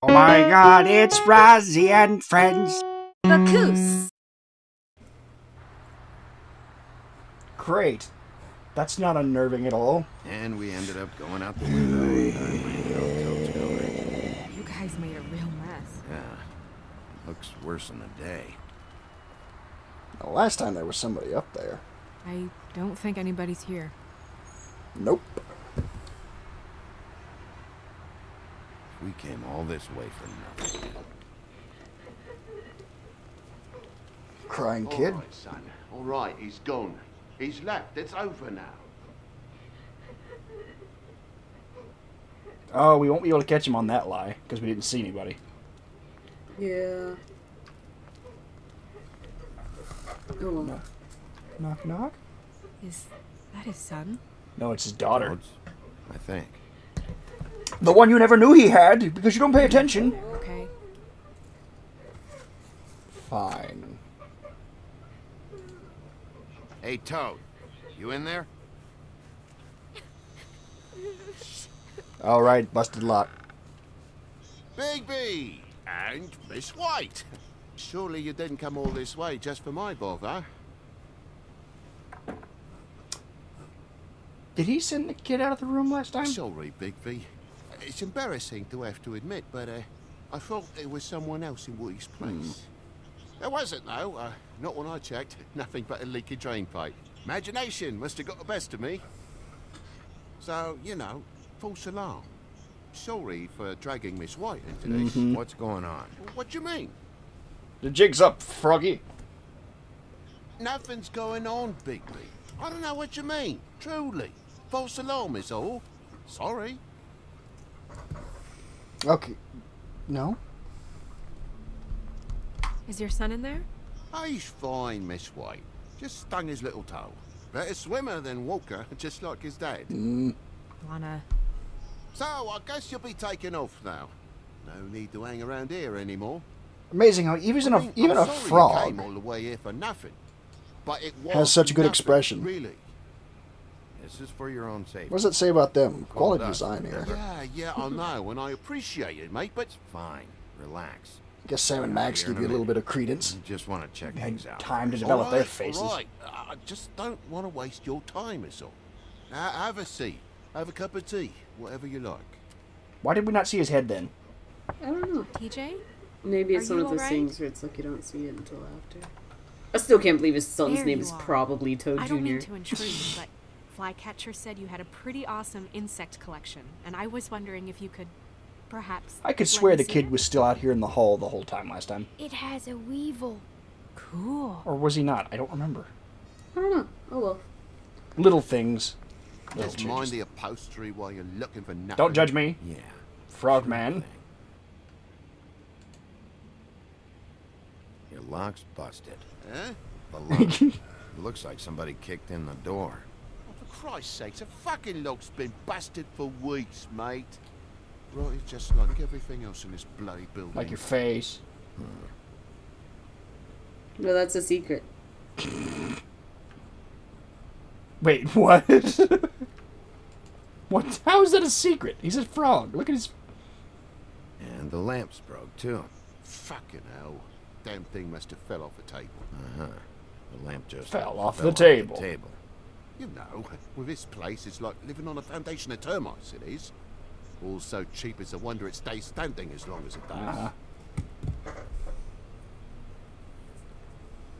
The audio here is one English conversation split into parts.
Oh my god, it's Razzie and friends. Bacchus. Great. That's not unnerving at all. And we ended up going out the window. You guys made a real mess. Yeah. Looks worse in the day. The last time there was somebody up there. I don't think anybody's here. Nope. We came all this way for nothing. Crying kid. All right, son. All right, he's gone. He's left. It's over now. Oh, we won't be able to catch him on that lie, because we didn't see anybody. Yeah. Oh well. No. Knock, knock? Is that his son? No, it's his daughter. Toads, I think. The one you never knew he had, because you don't pay attention. Okay. Fine. Hey, Toad. You in there? Alright, busted lock. Bigby! And Miss White! Surely you didn't come all this way just for my bother? Did he send the kid out of the room last time? Sorry, Bigby. It's embarrassing to have to admit, but I thought there was someone else in Woody's place. There wasn't, though. Not when I checked. Nothing but a leaky drain pipe. Imagination must have got the best of me. So, you know, false alarm. Sorry for dragging Miss White into this. What's going on? What do you mean? The jig's up, Froggy. Nothing's going on, Bigby. I don't know what you mean. Truly. False alarm is all. Sorry. Okay. No? Is your son in there? Oh, he's fine, Miss White. Just stung his little toe. Better swimmer than Walker, just like his dad. Lana. So, I guess you'll be taking off now. No need to hang around here anymore. Amazing how even I mean, even I'm a sorry you frog came all the way here for nothing. But it was has such a good nothing, expression. Really. This is for your own safety. What does it say about them? Quality up. design here. Yeah, I know, and I appreciate it, mate, but Fine. Relax. I guess Sam and Max Here in give you a a little minute. bit of credence. Just want to check Had things out. time to develop their faces. all right. I just don't want to waste your time, is all. Have a seat. Have a cup of tea. Whatever you like. Why did we not see his head then? I don't know. TJ? Maybe it's Are one you of those alright? things where it's like you don't see it until after. I still can't believe his son's There name you is are. probably Toad I don't Jr. mean to intrude, but Flycatcher said you had a pretty awesome insect collection, and I was wondering if you could, perhaps. I could let swear me the see kid it? was still out here in the hall the whole time last time. It has a weevil. Cool. Or was he not? I don't remember. I don't know. Oh well. Little things. Little Just mind changes. the upholstery while you're looking for nothing. Don't judge me, Yeah. Frogman. Your lock's busted. Eh? The lock. It looks like somebody kicked in the door. Oh, for Christ's sake, the fucking lock's been busted for weeks, mate. Right, it's just like everything else in this bloody building. Like your face. No, that's a secret. Wait, what? What? How is that a secret? He's a frog. Look at his... And the lamp's broke, too. Fucking hell. Damn thing must have fell off the table. Uh-huh. The lamp just Fell off the table. You know, with this place, it's like living on a foundation of termites, it is. All so cheap it's a wonder it stays standing as long as it does. Uh-huh.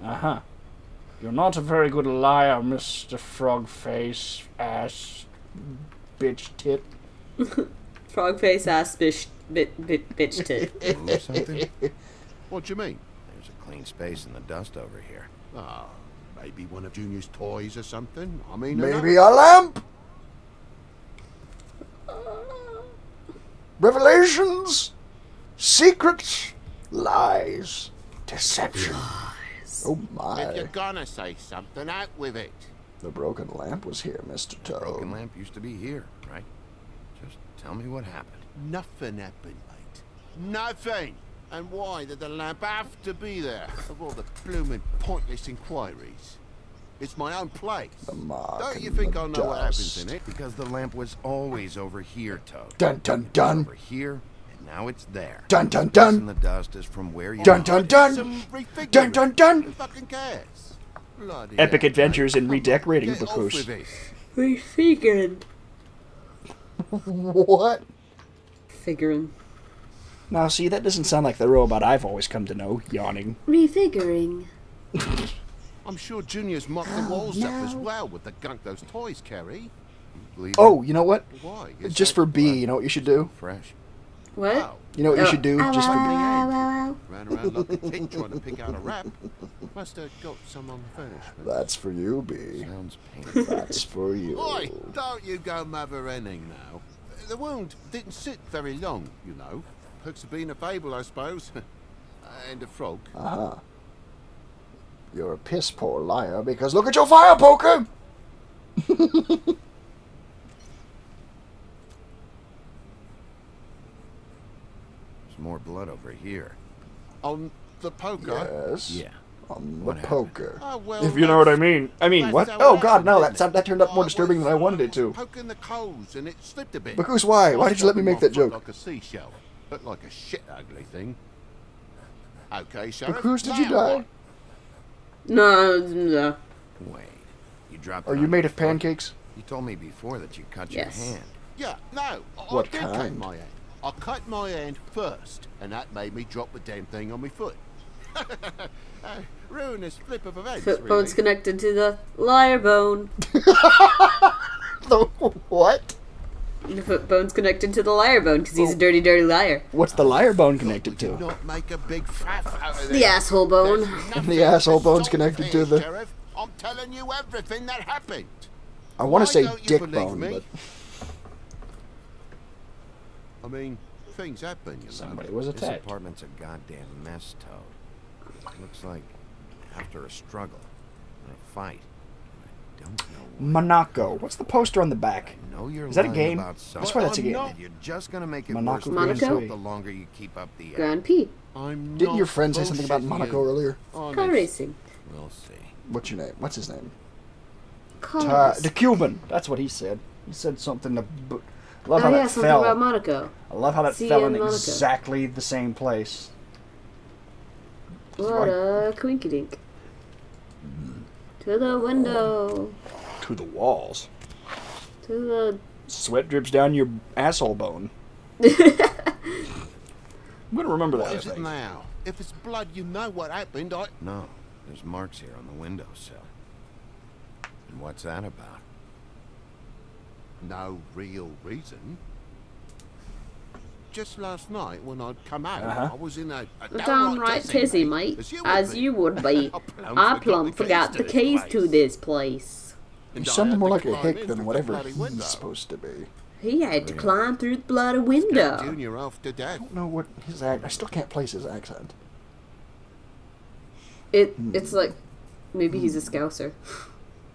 Uh-huh. You're not a very good liar, Mr. Frogface, ass, bitch tit. Frog face ass bitch tit. Move something? What do you mean? There's a clean space in the dust over here. Ah, maybe one of Junior's toys or something? I mean... Maybe a lamp? Revelations, secrets, lies, deception. Oh If you're my. gonna say something, out with it. The broken lamp was here, Mr. The broken Toad. lamp used to be here, right? Just tell me what happened. Nothing happened, mate. Nothing! And why did the lamp have to be there? Of all the blooming pointless inquiries. It's my own place. The mark Don't you in think the I know what happens dust. in it? Because the lamp was always over here, Toad. Dun dun dun. Over here Now it's there. Dun dun And dun. the dust is from where you Dun are. dun dun. Some refiguring. Dun dun dun. Who fucking cares? Bloody Epic hell, adventures mate. in Come on, redecorating, get off Bakush. with this. Refiguring. What? Figuring. Now, see, that doesn't sound like the robot I've always come to know. Yawning. Refiguring. I'm sure Junior's mocked the walls up as well with the gunk those toys carry. Believe Oh, you know what? Why? Is Just that for B, you know what you should do? fresh. What? Wow. You know what you Oh. should do? Just for B. Ow. Ran around like a tit trying to pick out a rap. Must have got some unfinished. That's for you, B. Sounds painful. That's for you. Oi, don't you go mother-henning now. The wound didn't sit very long, you know. Perks of being a fable, I suppose. And a frog. Uh-huh. You're a piss poor liar because look at your fire poker! There's more blood over here. On the poker? Yes. Yeah. On the What happened? poker. Oh, well, If you know what I that's- mean. I mean, that's what? how Oh it god, no, happened, that turned up more I disturbing than I wanted it to. Poking the coals and it slipped a bit. Because why? Why did you let me make that joke? Like a seashell. Looked like a shit ugly thing. Okay, Sheriff. Because did you now die? what? No. Wait. You dropped. Are it you on made your of foot? pancakes? You told me before that you cut Yes. your hand. Yeah, no. What I did cut kind? my hand. I cut my hand first, and that made me drop the damn thing on my foot. Ruinous flip of events, Foot really. bone's connected to the lyre bone. The what? The foot bone's connected to the lyre bone because he's a dirty, dirty liar. What's the lyre bone connected Do to? not make a big faff out of The this. asshole bone. There's nothing The asshole to bone's solve connected to here, the- Sheriff. I'm telling you everything that happened. I want Why to say don't you dick believe bone, me? but I mean, things happen, you know. Somebody was This attacked. apartment's a goddamn mess, Toad. Looks like after a struggle, a fight. I don't know. Monaco. What's the poster on the back? I know you're Is that a lying game? about I something. swear that's a I'm game. not- And you're just gonna make it Monaco worse Grand for yourself Prix. the longer you keep up the Grand P. I'm didn't not your friend say something about bullshitting Monaco you. earlier? Honest. Car racing. We'll see. What's your name? What's his name? Car The racing. Cuban. That's what he said. He said something. I love Oh how yeah, that something fell. about Monaco. I love how that See fell you in in Monaco. exactly the same place. What right. a quinky dink. To the window. To the walls. To the. Sweat drips down your asshole bone. I'm gonna remember that. What I is it think. now? If it's blood, you know what happened. No, there's marks here on the windowsill. And what's that about? No real reason. Just last night when I'd come out, Uh-huh. I was in a Downright pissy, mate. As you would be. I I plumb forgot the keys to this place. You sound more like a hick than whatever he's supposed to be. He had to climb through the bloody window. Junior after death. I don't know what his I still can't place his accent. It's like maybe he's a scouser.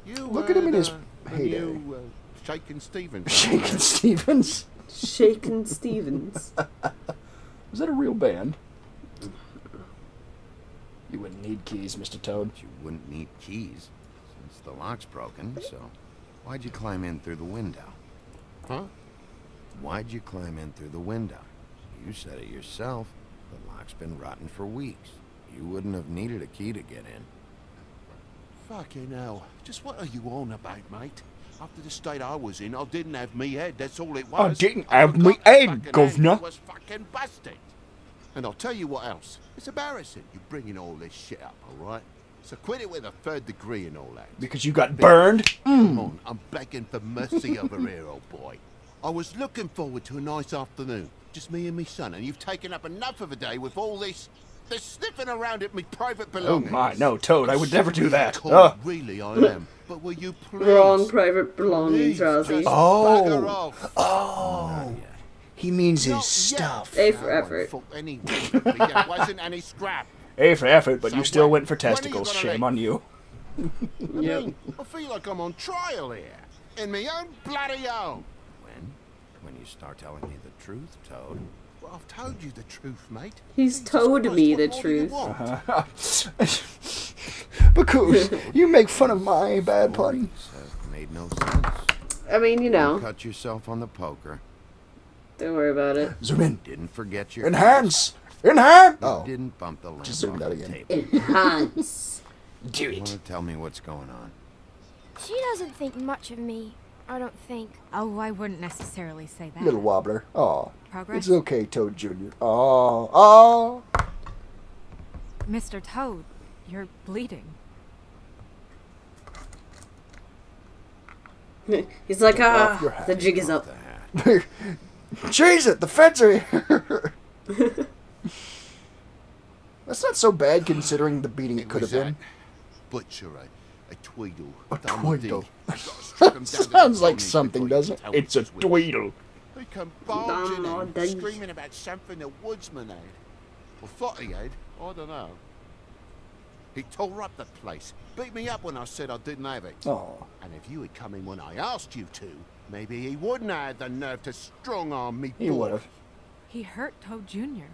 You Look at him in his the heyday. new, Shakin' Stevens. Shakin' Stevens. Shakin' Stevens. Is that a real band? You wouldn't need keys, Mr. Toad. But you wouldn't need keys, since the lock's broken, so why'd you climb in through the window? Huh? Why'd you climb in through the window? You said it yourself. The lock's been rotten for weeks. You wouldn't have needed a key to get in. Fucking hell. Just what are you on about, mate? After the state I was in, I didn't have me head, that's all it was. I didn't have me forgot the head, fucking governor. hand was fucking busted. And I'll tell you what else. It's embarrassing you bringing all this shit up, alright? So quit it with a 3rd degree and all that. Because you got burned? Come on, I'm begging for mercy over here, old boy. I was looking forward to a nice afternoon. Just me and me son, and you've taken up enough of a day with all this sniffing around at me private Oh belongings. my, no, Toad, I would never do that. Cool, Ugh. really, I am. But will you please? Wrong private belongings, please Rosie. just Oh. bugger off. Oh, he means his Not yet. stuff. A for No one effort. thought anyway, but there wasn't any scrap. A for effort, but So you still when- went for when are you testicles. gonna Shame leave? on you. I mean, I feel like I'm on trial here. In my own bloody home. When you start telling me the truth, Toad. Well, I've told you the truth, mate. He's Jesus told Christ, me what the more do you truth. want? Because you make fun of my bad pun. Stories have made no sense. I mean, you You know. cut yourself on the poker. Don't worry about it. Zoom in. Didn't forget your... Enhance! Enhance! You Oh, didn't bump the lamp Just zoom off that the again. table. Enhance. do You it. want to tell me what's going on? She doesn't think much of me. I don't think. Oh, I wouldn't necessarily say that. Little wobbler. Oh, Progress? it's okay, Toad Jr. Oh, oh. Mr. Toad, you're bleeding. He's like, off your ah, hat. the jig is Off up. the hat. Change it. The feds are here. That's not so bad considering the beating it could have been. Butcher, a tweedle. A Done tweedle. deed. Gotta strip 'em down to the Sounds like ponies something, before you doesn't it? tell It's a which is which. tweedle. He come barging Done, in, done. screaming about something the woodsman had. Or thought he had. I don't know. He tore up the place. Beat me up when I said I didn't have it. Oh, And if you had come in when I asked you to, maybe he wouldn't have had the nerve to strong-arm me. he boy. would have. He hurt Toad Jr.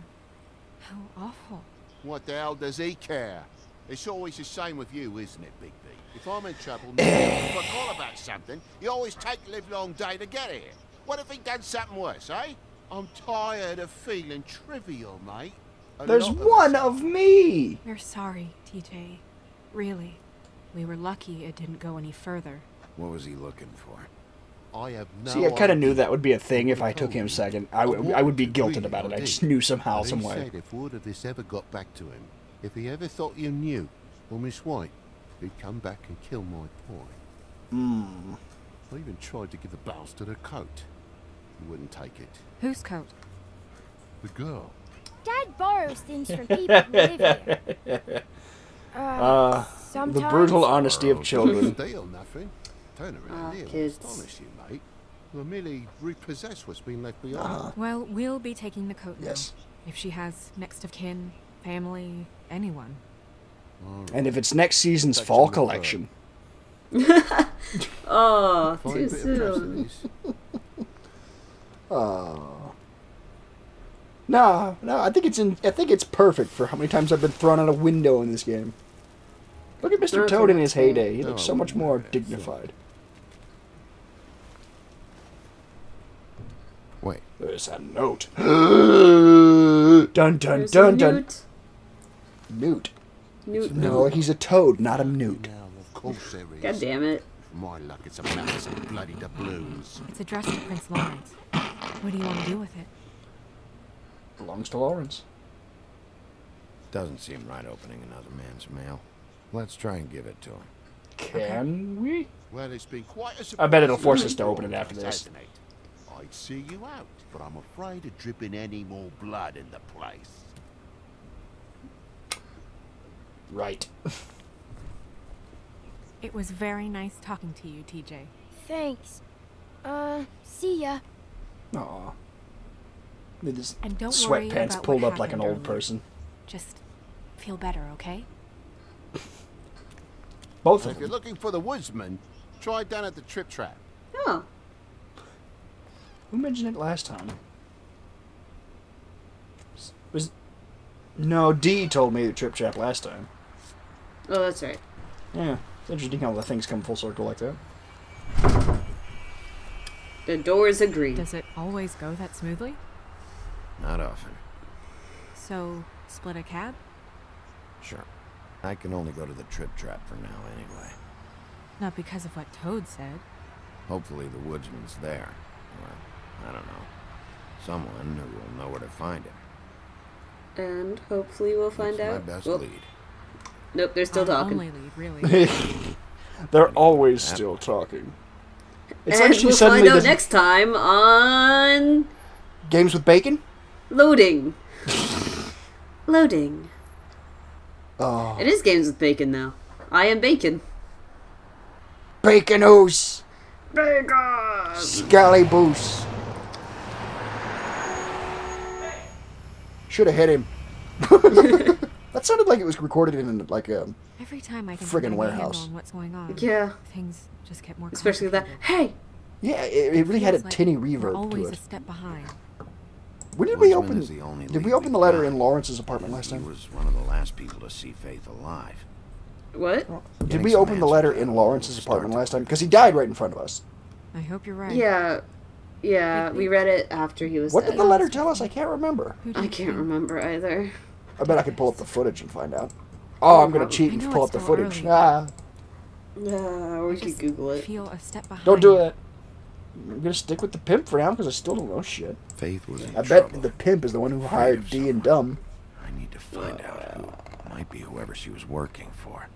How awful. What the hell does he care? It's always the same with you, isn't it, Big B? If I'm in trouble, I forgot about something, you always take the livelong day to get here. What if he done something worse, eh? I'm tired of feeling trivial, mate. A There's lot of one us of me. We're sorry, TJ. Really. We were lucky it didn't go any further. What was he looking for? I have no See, I kind of knew idea. that would be a thing if I took him second. I would be guilted Really, about it. I did. just knew somehow, But some he way. said if word of this ever got back to him, if he ever thought you knew, or Miss White, he'd come back and kill my boy. I even tried to give the bastard a coat. He wouldn't take it. Whose coat? The girl. Dad borrows things from people who live here. The Sometimes. brutal honesty of Borrowed. children. Steal nothing. Turn around Ah, here will kids. astonish you, mate. We'll merely repossess what's been left behind. Well, we'll be taking the coat now. Yes. If she has next of kin, family, anyone. And if it's next season's Section fall of collection. Oh, Fine too bit of soon. precedence. Oh. No, I think it's perfect for how many times I've been thrown out a window in this game. Look at Mr. Toad in his heyday. He looks so much more dignified. Wait, There's a note. Dun dun There's dun a dun. newt. Newt. Newt. No, he's a toad, not a newt. Now, of course there is. God damn it. For my luck, it's a mouse of bloody doubloons. It's addressed to Prince Lawrence. What do you want to do with it? Belongs to Lawrence. doesn't seem right opening another man's mail. Let's try and give it to him. Can we? Well, it's been quite a surprise. I bet it'll force us to open it after this. Hasn't it? I'd see you out, but I'm afraid of dripping any more blood in the place. Right. It was very nice talking to you, TJ. Thanks. See ya. Aw. With his And don't worry sweatpants about pulled what up like an happened old earlier. person. Just feel better, okay? Both And of if you're them. looking for the woodsman, try down at the Trip Trap. Oh. Who mentioned it last time? Was no Dee told me the Trip Trap last time. Oh, that's right. Yeah, it's interesting how the things come full circle like that. The doors agree. Does it always go that smoothly? Not often. So, split a cab? Sure. I can only go to the Trip Trap for now anyway. Not because of what Toad said. Hopefully the woodsman's there. Or, I don't know. Someone who will know where to find him. And hopefully we'll find That's out. my best Well, lead. nope, they're still Our talking. only lead, really. They're always still talking. It's And like she we'll suddenly find out doesn't- next time on Games with bacon? Loading. Loading. Oh. It is games with bacon now. I am bacon. Bacon oos! Bacon! Scallyboos! Should have hit him. That sounded like it was recorded in like a. Every time I can Friggin' get a warehouse. handle on what's going on, Yeah. things just get more Especially that. complicated. Hey! Yeah, it really had a Feels like tinny we're reverb always to a it. step behind. When did we Woodsman open? is the only Did we lead open the we've letter got. in Lawrence's apartment last He time? was one of the last people to see Faith alive. What? Did Getting we some open the letter answers in out Lawrence's will apartment start last to time? Because he died right in front of us. I hope you're right. Yeah. Yeah, we read it after he was What dead. did the letter tell us? I can't remember. Who do I you can't think? remember either. I bet I could pull up the footage and find out. Oh, I'm gonna probably. cheat I and know pull up it's the still footage. early. Ah, Or we I could just Google it. feel a step behind. don't do it. I'm gonna stick with the pimp for now because I still don't know shit. Faith was in I trouble. bet the pimp is the one who hired D and Dumb. I need to find out who. Might be whoever she was working for.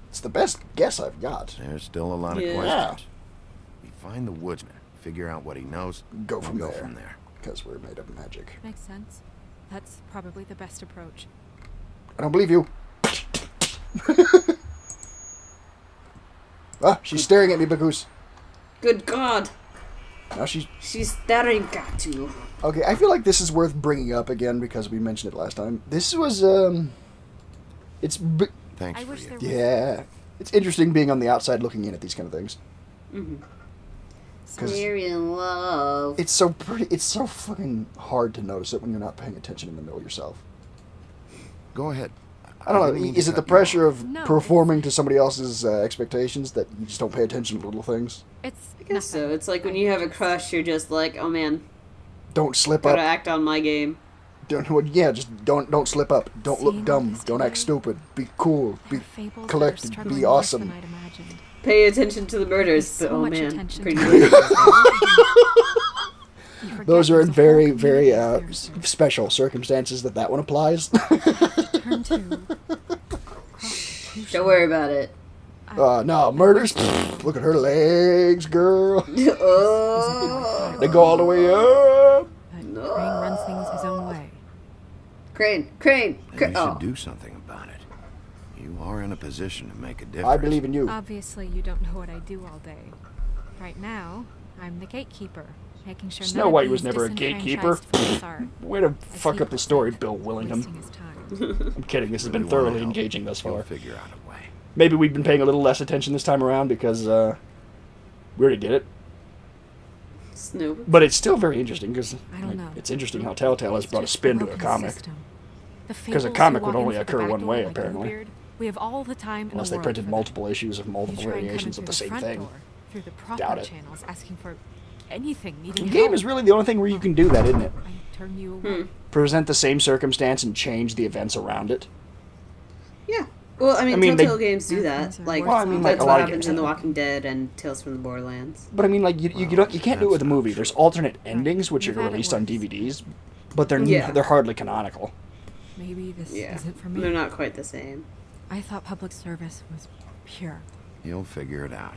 It's the best guess I've got. There's still a lot of Yeah. questions. We find the woodsman, figure out what he knows, Go and from go there. from there. Because we're made of magic. Makes sense. That's probably the best approach. I don't believe you. Ah, she's staring at me, Bagoose. Good God. Now she's... She's staring at you. Okay, I feel like this is worth bringing up again because we mentioned it last time. This was, It's... Thanks I for wish you. there was. Yeah. It's interesting being on the outside looking in at these kind of things. Because We're in love. it's so pretty... It's so fucking hard to notice it when you're not paying attention in the middle yourself. Go ahead. I don't didn't know. mean to Is it cut the you pressure off. of No, performing to somebody else's expectations that you just don't pay attention to little things? It's I guess so. It's like when you have a crush, you're just like, oh man, Don't slip gotta up. act on my game. Just don't slip up. Don't look Seeing dumb. this Don't act today, stupid. Be cool. Be There are fables that are collected. struggling Be worse than awesome. I'd imagined. Pay attention to the murders, So but oh much man, attention pretty to late. You forget Those are there's in a very, whole very community there's special circumstances that one applies. turn to. Don't worry about it. No, murders. Look at her legs, girl. Oh, They go all the way up. But Crane runs things his own way. Crane. Then you should Oh, do something about it. You are in a position to make a difference. I believe in you. Obviously, you don't know what I do all day. Right now, I'm the gatekeeper, making sure Snow none of White was these never a gatekeeper. disenfranchised folks are, Way to as fuck he up the story, put it, Bill wasting Willingham. his time. I'm kidding. This has been Really wanna thoroughly help. engaging thus You'll far. figure out a way. Maybe we've been paying a little less attention this time around because we already did it. Snoop. But it's still very interesting because I don't know. it's interesting how Telltale has It's brought a just spin to a broken comic. system. The 'Cause a fables comic who would walk in only through the occur back one door way, like apparently. Bluebeard, we have all the time in Unless the they world printed for multiple issues of them. multiple You try and come in variations of through the same front thing. door, through the proper Doubt it. channels, asking for anything, needing The game help. is really the only thing where you can do that, isn't it? I turn you away. Present the same circumstance and change the events around it. Yeah. Well, I mean they- Telltale games do that. Things are Like, Well, I mean, like, that's a what lot of happens games in The do. Walking Dead and Tales from the Borderlands. But I mean, like you can't do it with a movie. There's alternate endings which You've are had it released on once. DVDs, but they're Yeah. they're hardly canonical. Maybe this Yeah. isn't for me. They're not quite the same. I thought public service was pure. You'll figure it out.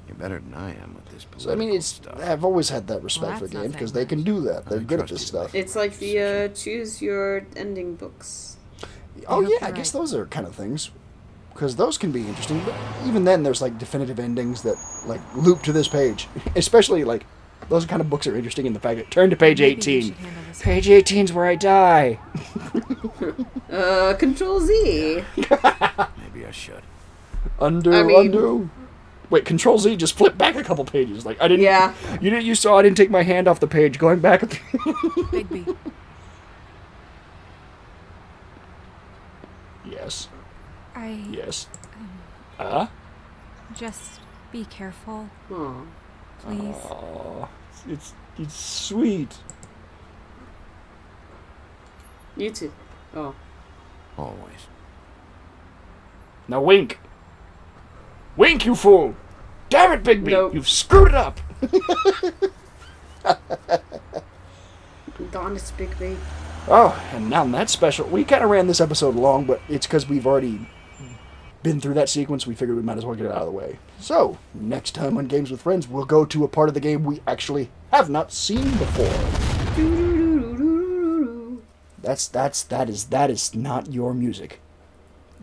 You're better than I am with this political So I mean, it's stuff. I've always had that respect Well, for that's not games because saying they can do that. They're I good at trust this you. stuff. It's like the choose your ending books. Oh hope yeah, you're I guess right. those are kind of things. Because those can be interesting, but even then there's like definitive endings that like loop to this page. Especially like those kind of books are interesting in the fact that turn to page Maybe we 18. should handle this Page 18's where I die. Control Z. Maybe I should. undo, I mean- undo. Wait, Control Z just flipped back a couple pages. Like I didn't. Yeah. You saw I didn't take my hand off the page. Going back. Bigby. Yes. I Yes. just be careful, Aw. please. Oh, it's sweet. You too. Oh. Always. Now wink. Wink, you fool! Damn it, Bigby! Nope. You've screwed it up. Gone is Bigby. Oh, and now that's special. We kind of ran this episode long, but it's because we've already been through that sequence. We figured we might as well get it out of the way. So, next time on Games with Friends, we'll go to a part of the game we actually have not seen before. That is not your music.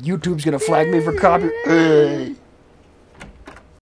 YouTube's gonna flag me for copy.